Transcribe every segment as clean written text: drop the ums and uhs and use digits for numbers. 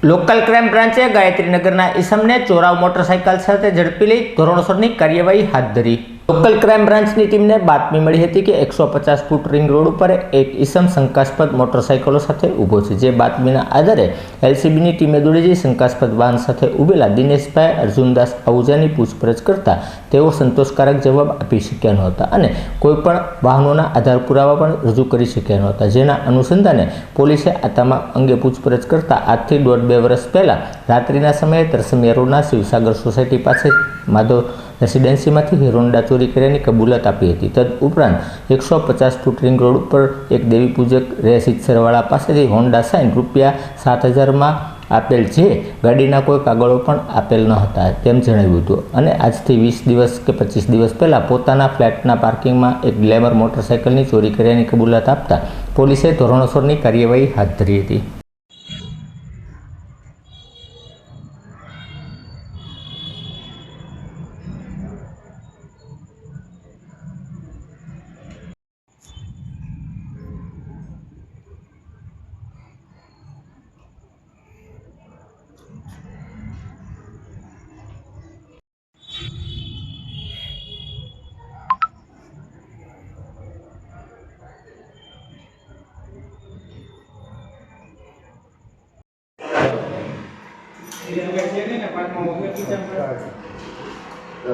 Local crime બ્રાન્ચે ગાયત્રીનગરના ઈસમને ચોરાવ motorcycle સાથે ઝડપી લઈ ધોરણસરની કાર્યવાહી હાથ ધરી। લોકલ ક્રાઇમ બ્રાન્ચની ટીમને બાતમી મળી હતી કે 150 ફૂટ રિંગ રોડ ઉપર એક ઈસમ શંકાસ્પદ મોટરસાઇકલો સાથે ઊભો છે। જે બાતમીના આધારે એલસીબીની ટીમે દોડી જઈ શંકાસ્પદ વાહન સાથે ઊભેલા દિનેશભાઈ અર્જુનદાસ આહુજાની પૂછપરછ કરતા તેઓ સંતોષકારક જવાબ આપી શક્યા નહોતા અને કોઈપણ વાહનોના આધાર પુરાવા પણ રજૂ કરી શક્યા નહોતા। જેના અનુસંધાને પોલીસે આ તમામ અંગે પૂછપરછ કરતા આજથી 1.5-2 વર્ષ પહેલા રાત્રિના સમયે તરસમિયા રોડના શિવસાગર સોસાયટી પાસે માધવ રેસિડેન્સીમાંથી હીરોન્ડા ચોરી કર્યાની કબૂલાત આપી હતી। તદુપરાંત 150 ફૂટ રિંગ રોડ ઉપર એક દેવી પૂજક રેસિડસરવાળા પાસેથી હોન્ડા સાઇન ₹7,000માં આપેલ જે ગાડીના કોઈ કાગળો પણ આપેલ ન હતા તેમ જણાવ્યું હતું અને આજથી 20 દિવસ કે 25 દિવસ પહેલાં પોતાના ફ્લેટના પાર્કિંગમાં એક ગ્લેમર મોટરસાઇકલની ચોરી કર્યાની કબૂલાત આપતા પોલીસે ધોરણસરની કાર્યવાહી હાથ ધરી હતી।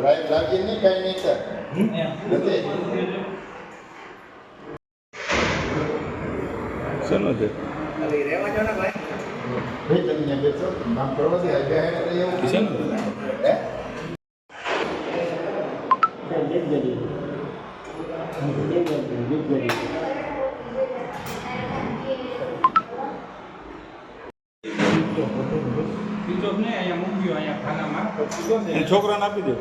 રાઈટ લાગીને કઈ નહીં સર શેનો છે ભાઈ તમને બેસો કામ કરવા દે આજે એવું શેનો છોકરાને આપી દે।